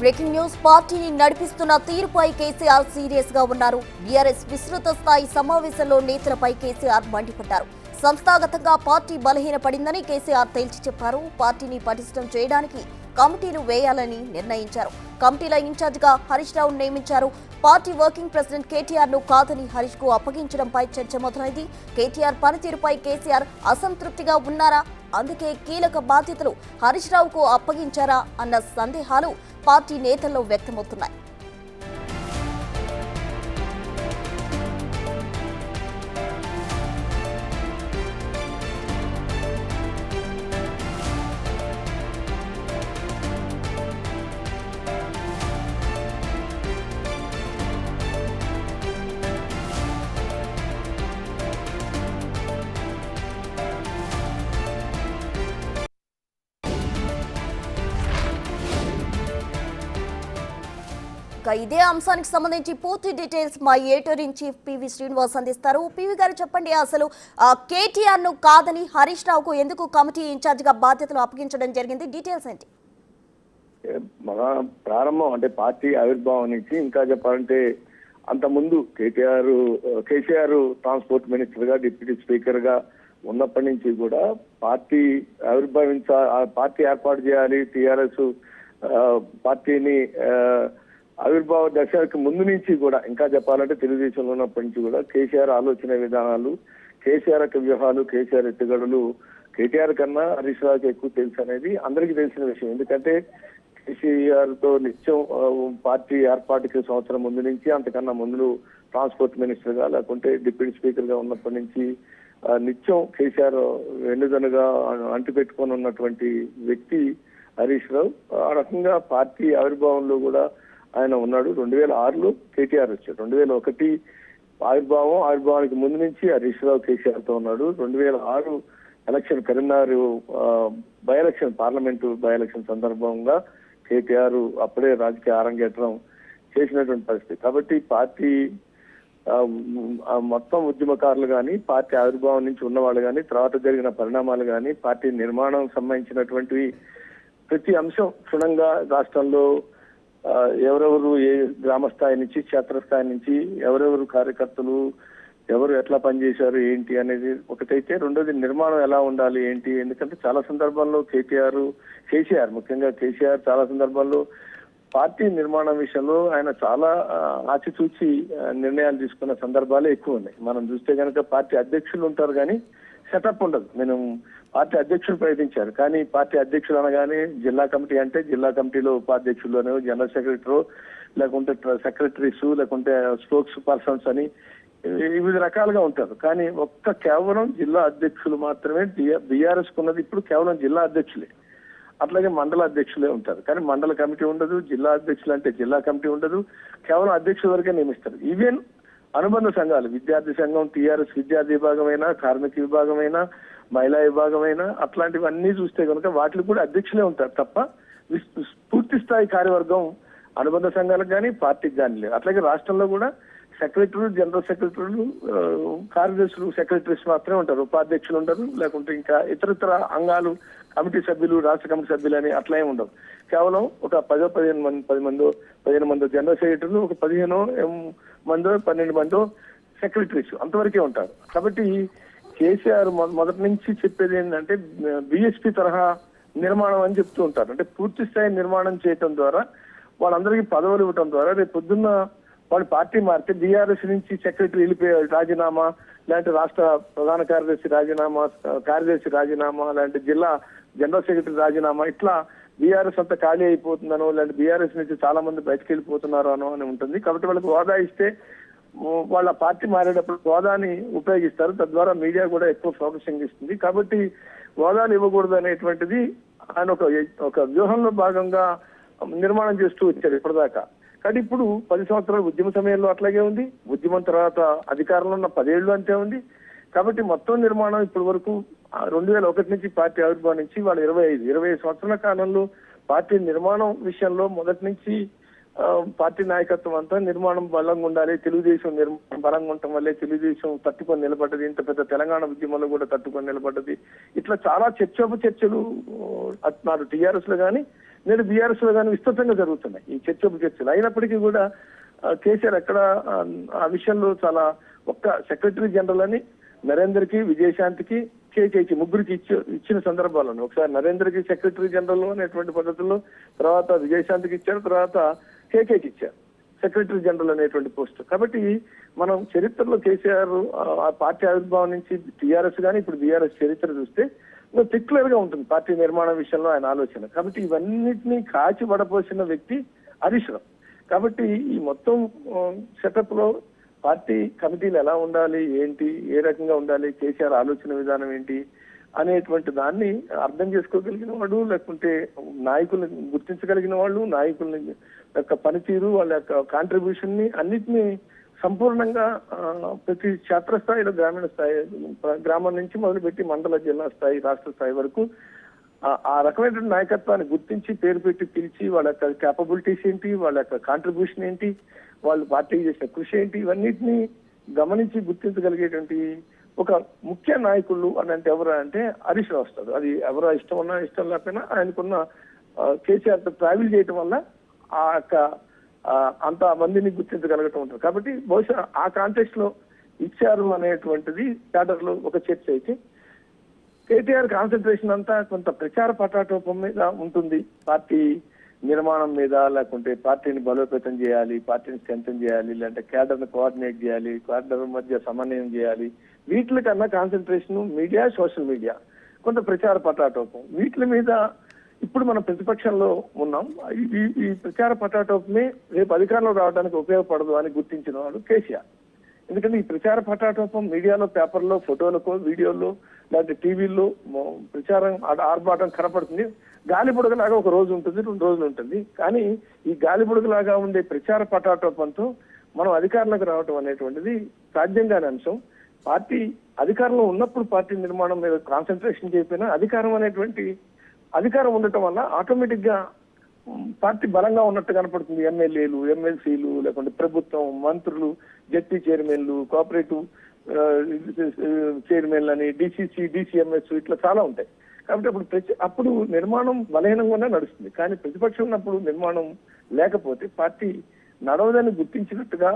Breaking news పార్టీని నడిపిస్తున్న తీరుపై కేసీఆర్ సీరియస్ గా ఉన్నారు. బీఆర్ఎస్ విస్తృత స్థాయి సమావేశంలో నేతలపై కేసీఆర్ మండిపడ్డారు. సంస్థాగతంగా పార్టీ బలహీనపడిందని కేసీఆర్ తేల్చి చెప్పారు. పార్టీని పటిష్టం చేయడానికి కమిటీలు వేయాలని నిర్ణయించారు. కమిటీల ఇన్ఛార్జిగా హరీష్ రావు నియమించారు. పార్టీ వర్కింగ్ ప్రెసిడెంట్ కేటీఆర్ ను కాదని హరీష్ కు అప్పగించడంపై చర్చ మొదలైంది. కేటీఆర్ పనితీరుపై కేసీఆర్ అసంతృప్తిగా ఉన్నారా, అందుకే కీలక బాధ్యతలు హరీష్ రావుకు అప్పగించారా అన్న సందేహాలు పార్టీ నేతల్లో వ్యక్తమవుతున్నాయి. ఇదే అంశానికి సంబంధించి పూర్తి డీటెయిల్స్ మా editor in chief PV Srinivas అందిస్తారు. పివి గారు చెప్పండి, అసలు కేటీఆర్ ను కాదని హరీష్ రావుకు ఎందుకు కమిటీ ఇన్ఛార్జ్ గా బాధ్యతలు అప్పగించడం జరిగింది? డీటెయిల్స్ ఏంటి? మన ప్రారంభం అంటే పార్టీ ఆవిర్భావం నుంచి ఇంకా చెప్పాలంటే అంత ముందు కేసీఆర్ ట్రాన్స్పోర్ట్ మినిస్టర్ గా డిప్యూటీ స్పీకర్ గా ఉన్నప్పటి నుంచి కూడా పార్టీ పార్టీ ఏర్పాటు చేయాలి, టీఆర్ఎస్ పార్టీని ఆవిర్భావ దశకు ముందు నుంచి కూడా ఇంకా చెప్పాలంటే తెలుగుదేశంలో ఉన్నప్పటి నుంచి కూడా కేసీఆర్ ఆలోచన విధానాలు, కేసీఆర్ యొక్క వ్యూహాలు, కేసీఆర్ ఎత్తుగడలు కేటీఆర్ కన్నా హరీష్ రావుకి ఎక్కువ తెలుసు అనేది అందరికీ తెలిసిన విషయం. ఎందుకంటే కేసీఆర్ తో నిత్యం పార్టీ ఏర్పాటుకి సంవత్సరం ముందు నుంచి అంతకన్నా ముందు ట్రాన్స్పోర్ట్ మినిస్టర్ గా లేకుంటే డిప్యూటీ స్పీకర్ గా ఉన్నప్పటి నుంచి నిత్యం కేసీఆర్ వెన్నుదనుగా అంటిపెట్టుకొని ఉన్నటువంటి వ్యక్తి హరీష్ రావు. ఆ రకంగా పార్టీ ఆవిర్భావంలో కూడా ఆయన ఉన్నాడు. 2006లో కేటీఆర్ వచ్చాడు. 2001 ఆవిర్భావానికి ముందు నుంచి హరీష్ రావు కేసీఆర్ తో ఉన్నాడు. 2006 election Karimnagar parliament by election సందర్భంగా కేటీఆర్ అప్పుడే రాజకీయ అరంగేట్రం చేసినటువంటి పరిస్థితి. కాబట్టి పార్టీ మొత్తం ఉద్యమకారులు కానీ, పార్టీ ఆవిర్భావం నుంచి ఉన్నవాళ్ళు కానీ, తర్వాత జరిగిన పరిణామాలు కానీ, పార్టీ నిర్మాణం సంబంధించినటువంటి ప్రతి అంశం క్షుణ్ణంగా రాష్ట్రంలో ఎవరెవరు ఏ గ్రామ స్థాయి నుంచి క్షేత్రస్థాయి నుంచి ఎవరెవరు కార్యకర్తలు ఎవరు ఎట్లా పనిచేశారు ఏంటి అనేది ఒకటైతే, రెండోది నిర్మాణం ఎలా ఉండాలి ఏంటి. ఎందుకంటే చాలా సందర్భాల్లో కేసీఆర్ ముఖ్యంగా కేసీఆర్ చాలా సందర్భాల్లో పార్టీ నిర్మాణం విషయంలో ఆయన చాలా ఆచితూచి నిర్ణయాలు తీసుకున్న సందర్భాలే ఎక్కువ ఉన్నాయి. మనం చూస్తే కనుక పార్టీ అధ్యక్షులు ఉంటారు కానీ సెటప్ ఉండదు. పార్టీ అధ్యక్షులు ప్రయత్నించారు కానీ పార్టీ అధ్యక్షులు అనగానే జిల్లా కమిటీ అంటే జిల్లా కమిటీలో ఉపాధ్యక్షులు జనరల్ సెక్రటరీ లేకుంటే సెక్రటరీస్ లేకుంటే స్పోక్స్ పర్సన్స్ అని వివిధ రకాలుగా ఉంటారు. కానీ కేవలం జిల్లా అధ్యక్షులు మాత్రమే బీఆర్ఎస్ కున్నది ఇప్పుడు కేవలం జిల్లా అధ్యక్షులే. అట్లాగే మండల అధ్యక్షులే ఉంటారు కానీ మండల కమిటీ ఉండదు. జిల్లా అధ్యక్షులు అంటే జిల్లా కమిటీ ఉండదు. కేవలం అధ్యక్షుల వరకే నియమిస్తారు. ఈవెన్ అనుబంధ సంఘాలు, విద్యార్థి సంఘం, టీఆర్ఎస్ విద్యార్థి విభాగమైనా, కార్మిక విభాగమైనా, మహిళా విభాగమైనా అట్లాంటివన్నీ చూస్తే కనుక వాటికి కూడా అధ్యక్షులే ఉంటారు తప్ప పూర్తి స్థాయి కార్యవర్గం అనుబంధ సంఘాలకు కానీ పార్టీకి కానీ లేదు. అట్లాగే రాష్ట్రంలో కూడా సెక్రటరీలు, జనరల్ సెక్రటరీలు, కార్యదర్శులు, సెక్రటరీస్ మాత్రమే ఉంటారు. ఉపాధ్యక్షులు ఉండరు. లేకుంటే ఇంకా ఇతరత్ర అంగాలు, కమిటీ సభ్యులు, రాష్ట్ర కమిటీ సభ్యులు అని అట్లా ఏమి ఉండవు. కేవలం ఒక 10 మందో జనరల్ సెక్రటరీలు, ఒక 12 మందో సెక్రటరీస్ అంతవరకే ఉంటారు. కాబట్టి కేసీఆర్ మొదటి నుంచి చెప్పేది ఏంటంటే బీఎస్పీ తరహా నిర్మాణం అని చెప్తూ ఉంటారు. అంటే పూర్తి స్థాయి నిర్మాణం చేయటం ద్వారా వాళ్ళందరికీ పదవులు ఇవ్వటం ద్వారా రేపు పొద్దున్న వాళ్ళు పార్టీ మారితే బీఆర్ఎస్ నుంచి సెక్రటరీ వెళ్ళిపోయారు రాజీనామా, లేదంటే రాష్ట్ర ప్రధాన కార్యదర్శి రాజీనామా, లేదంటే జిల్లా జనరల్ సెక్రటరీ రాజీనామా, ఇట్లా బీఆర్ఎస్ అంతా ఖాళీ అయిపోతుందనో, లేదంటే బీఆర్ఎస్ నుంచి చాలా మంది బయటకు వెళ్ళిపోతున్నారు అనో అని ఉంటుంది. కాబట్టి వాళ్ళకి హోదా ఇస్తే వాళ్ళ పార్టీ మారేటప్పుడు హోదాని ఉపయోగిస్తారు. తద్వారా మీడియా కూడా ఎక్కువ ఫోకసింగ్ ఇస్తుంది. కాబట్టి హోదాలు ఇవ్వకూడదు అనేటువంటిది ఆయన ఒక వ్యూహంలో భాగంగా నిర్మాణం చేస్తూ వచ్చారు ఇప్పటిదాకా. కానీ ఇప్పుడు 10 సంవత్సరాలు ఉద్యమ సమయంలో అట్లాగే ఉంది, ఉద్యమం తర్వాత అధికారంలో ఉన్న 10 ఏళ్ళు అంతే ఉంది. కాబట్టి మొత్తం నిర్మాణం ఇప్పటి వరకు 2001 నుంచి పార్టీ ఆవిర్భావం నుంచి వాళ్ళ 25 సంవత్సరాల కాలంలో పార్టీ నిర్మాణం విషయంలో మొదటి నుంచి పార్టీ నాయకత్వం అంతా నిర్మాణం బలంగా ఉండాలి, తెలుగుదేశం నిర్మాణం బలంగా ఉండటం వల్లే తెలుగుదేశం తట్టుకొని నిలబడ్డది, ఇంత పెద్ద తెలంగాణ ఉద్యమంలో కూడా తట్టుకొని నిలబడ్డది. ఇట్లా చాలా చర్చలు నాడు టీఆర్ఎస్ లో కానీ నేడు బీఆర్ఎస్ లో కానీ విస్తృతంగా జరుగుతున్నాయి ఈ చర్చలు. అయినప్పటికీ కూడా కేసీఆర్ ఎక్కడ ఆ విషయంలో చాలా ఒక్క సెక్రటరీ జనరల్ అని నరేందర్కి, విజయశాంతికి, కేకేకి ముగ్గురికి ఇచ్చిన సందర్భాలను ఒకసారి నరేంద్రకి సెక్రటరీ జనరల్ అనేటువంటి పద్ధతుల్లో, తర్వాత విజయశాంతికి ఇచ్చారు, తర్వాత కేకేకి ఇచ్చారు సెక్రటరీ జనరల్ అనేటువంటి పోస్ట్. కాబట్టి మనం చరిత్రలో కేసీఆర్ ఆ పార్టీ ఆవిర్భావం నుంచి టీఆర్ఎస్ కానీ ఇప్పుడు బీఆర్ఎస్ చరిత్ర చూస్తే పర్టికులర్ గా ఉంటుంది పార్టీ నిర్మాణం విషయంలో ఆయన ఆలోచన. కాబట్టి ఇవన్నిటినీ కాచి వడపోసిన వ్యక్తి హరీష్ రావు. కాబట్టి ఈ మొత్తం సెటప్ లో పార్టీ కమిటీలు ఎలా ఉండాలి, ఏంటి, ఏ రకంగా ఉండాలి, కేసీఆర్ ఆలోచన విధానం ఏంటి అనేటువంటి దాన్ని అర్థం చేసుకోగలిగిన వాడు, లేకుంటే నాయకుల్ని గుర్తించగలిగిన వాళ్ళు, నాయకుల యొక్క పనితీరు, వాళ్ళ యొక్క కాంట్రిబ్యూషన్ ని అన్నిటినీ సంపూర్ణంగా ప్రతి క్షేత్రస్థాయిలో, గ్రామీణ స్థాయి, గ్రామం నుంచి మొదలుపెట్టి మండల, జిల్లా స్థాయి, రాష్ట్ర స్థాయి వరకు ఆ రకమైనటువంటి నాయకత్వాన్ని గుర్తించి పేరు పెట్టి పిలిచి వాళ్ళ యొక్క క్యాపబిలిటీస్ ఏంటి, వాళ్ళ యొక్క కాంట్రిబ్యూషన్ ఏంటి, వాళ్ళు పార్టీకి చేసిన కృషి ఏంటి, ఇవన్నిటిని గమనించి గుర్తించగలిగేటువంటి ఒక ముఖ్య నాయకులు అని అంటే ఎవరు అంటే హరీష్ రావు వస్తాడు. అది ఎవరో ఇష్టం ఉన్నా ఇష్టం లేకపోయినా ఆయనకున్న కేసీఆర్ తో ట్రావెల్ చేయటం వల్ల ఆ యొక్క అంత మందిని గుర్తించగలగటం ఉంటుంది. కాబట్టి బహుశా ఆ కాంటెక్స్ట్ లో ఇచ్చారు అనేటువంటిది క్యాడర్ లో ఒక చర్చ అయితే, కేటీఆర్ కాన్సన్ట్రేషన్ అంతా కొంత ప్రచార పటాటోపం మీద ఉంటుంది. పార్టీ నిర్మాణం మీద, లేకుంటే పార్టీని బలోపేతం చేయాలి, పార్టీని స్ట్రెంథెన్ చేయాలి, లేదంటే క్యాడర్ ని కోఆర్డినేట్ చేయాలి, క్యాడర్ మధ్య సమన్వయం చేయాలి, వీటి కన్నా కాన్సన్ట్రేషన్ మీడియా, సోషల్ మీడియా, కొంత ప్రచార పటాటోపం వీటి మీద ఇప్పుడు మనం ప్రతిపక్షంలో ఉన్నాం. ఈ ప్రచార పటాటోపమే రేపు అధికారంలో రావడానికి ఉపయోగపడదు అని గుర్తించిన వాడు కేసీఆర్. ఎందుకంటే ఈ ప్రచార పటాటోపం మీడియాలో, పేపర్లో, ఫోటోలకో, వీడియోలో, లేకపోతే టీవీల్లో ప్రచారం ఆర్భాటం కనపడుతుంది. గాలి బుడగలాగా ఒక రోజు ఉంటుంది, 2 రోజులు ఉంటుంది. కానీ ఈ గాలి బుడగలాగా ఉండే ప్రచార పటాటోపంతో మనం అధికారంలోకి రావటం అనేటువంటిది సాధ్యం కాని అంశం. పార్టీ అధికారంలో ఉన్నప్పుడు పార్టీ నిర్మాణం మీద కాన్సన్ట్రేషన్ చేయకపోయినా అధికారం ఉండటం వల్ల ఆటోమేటిక్ గా పార్టీ బలంగా ఉన్నట్టు కనపడుతుంది. ఎమ్మెల్యేలు, ఎమ్మెల్సీలు, లేకుంటే ప్రభుత్వం, మంత్రులు, జడ్పీ చైర్మన్లు, కోఆపరేటివ్ చైర్మన్లు అని, డిసిసి, డిసిఎంఎస్ ఇట్లా చాలా ఉంటాయి. కాబట్టి అప్పుడు నిర్మాణం బలహీనంగానే నడుస్తుంది. కానీ ప్రతిపక్షం ఉన్నప్పుడు నిర్మాణం లేకపోతే పార్టీ నడవదని గుర్తించినట్టుగా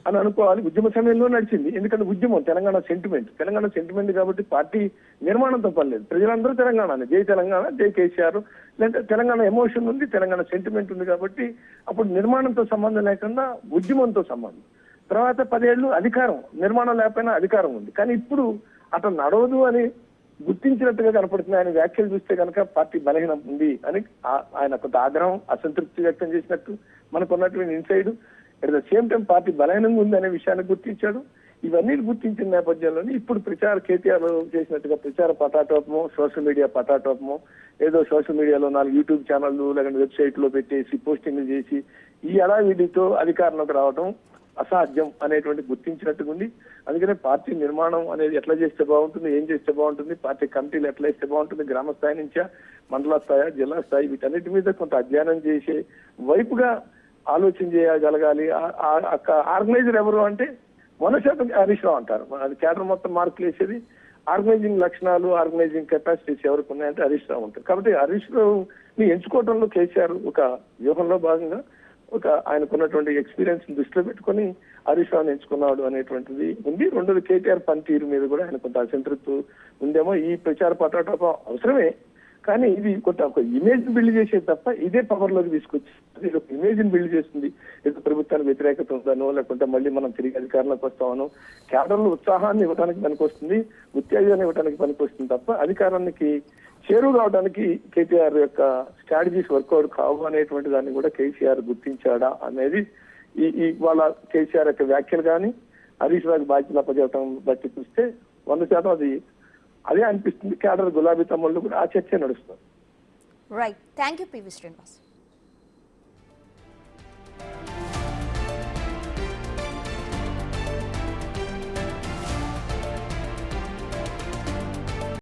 అని అనుకోవాలి. ఉద్యమ సమయంలో నడిచింది. ఎందుకంటే ఉద్యమం తెలంగాణ సెంటిమెంట్ కాబట్టి పార్టీ నిర్మాణంతో పనిలేదు. ప్రజలందరూ తెలంగాణ, జై తెలంగాణ, జై కేసీఆర్, లేదంటే తెలంగాణ ఎమోషన్ ఉంది, తెలంగాణ సెంటిమెంట్ ఉంది. కాబట్టి అప్పుడు నిర్మాణంతో సంబంధం లేకుండా ఉద్యమంతో సంబంధం. తర్వాత 10 ఏళ్ళు అధికారం, నిర్మాణం లేకపోయినా అధికారం ఉంది. కానీ ఇప్పుడు అతను నడవదు అని గుర్తించినట్టుగా కనపడుతుంది. ఆయన వ్యాఖ్యలు చూస్తే కనుక పార్టీ బలహీనం ఉంది అని ఆయన కొంత ఆగ్రహం, అసంతృప్తి వ్యక్తం చేసినట్టు మనకు ఉన్నటువంటి inside. At the same time party బలహీనంగా ఉంది అనే విషయాన్ని గుర్తించాడు. ఇవన్నీ గుర్తించిన నేపథ్యంలోనే ఇప్పుడు కేటీఆర్ చేసినట్టుగా ప్రచార పటాటోపమో, సోషల్ మీడియా పటాటోపమో, ఏదో సోషల్ మీడియాలో 4 యూట్యూబ్ ఛానళ్లు లేకుంటే వెబ్సైట్ లో పెట్టేసి పోస్టింగ్లు చేసి ఈ వీడితో అధికారంలోకి రావడం అసాధ్యం అనేటువంటి గుర్తించినట్టుగా ఉంది. అందుకనే పార్టీ నిర్మాణం అనేది ఎట్లా చేస్తే బాగుంటుంది, ఏం చేస్తే బాగుంటుంది, పార్టీ కమిటీలు ఎట్లా ఇస్తే బాగుంటుంది, గ్రామ స్థాయి నుంచా, మండల స్థాయి, జిల్లా స్థాయి, వీటన్నిటి మీద కొంత అధ్యయనం చేసే వైపుగా ఆలోచన చేయగలగాలి. ఆర్గనైజర్ ఎవరు అంటే 100% హరీష్ రావు అంటారు. అది క్యాడర్ మొత్తం మార్కులు వేసేది. ఆర్గనైజింగ్ లక్షణాలు, ఆర్గనైజింగ్ కెపాసిటీస్ ఎవరికి ఉన్నాయంటే హరీష్ రావు ఉంటారు. కాబట్టి హరీష్ రావుని ఎంచుకోవడంలో కేసీఆర్ ఒక వ్యూహంలో భాగంగా ఆయనకున్నటువంటి ఎక్స్పీరియన్స్ దృష్టిలో పెట్టుకుని హరీష్ రావుని ఎంచుకున్నాడు అనేటువంటిది ఉంది. రెండోది కేటీఆర్ పనితీరు మీద కూడా ఆయన కొంత అసంతృప్తి ఉందేమో. ఈ ప్రచార పటాటోపం అవసరమే, కానీ ఇది కొంత ఒక ఇమేజ్ బిల్డ్ చేసేది తప్ప ఇదే పవర్ లోకి తీసుకొచ్చి అది ఒక ఇమేజ్ ని బిల్డ్ చేస్తుంది. ఏదో ప్రభుత్వానికి వ్యతిరేకత ఉందనో, లేకుంటే మళ్ళీ మనం తిరిగి అధికారంలోకి వస్తామనో, క్యాడర్లో ఉత్సాహాన్ని ఇవ్వడానికి పనికొస్తుంది, ఉత్తేజాన్ని ఇవ్వడానికి పనికొస్తుంది తప్ప అధికారానికి చేరువు కావడానికి కేటీఆర్ యొక్క స్ట్రాటజీస్ వర్కౌట్ కావు అనేటువంటి దాన్ని కూడా కేసీఆర్ గుర్తించాడా అనేది వాళ్ళ కేసీఆర్ యొక్క వ్యాఖ్యలు కానీ హరీష్ రావు బాధ్యత అప్పచెప్పడం బట్టి చూస్తే 100% అదే అనిపిస్తుంది. క్యాడర్ గులాబీ తమ్ముళ్ళు కూడా ఆ చర్చ నడుస్తుంది. Right, thank you PV Srinivas.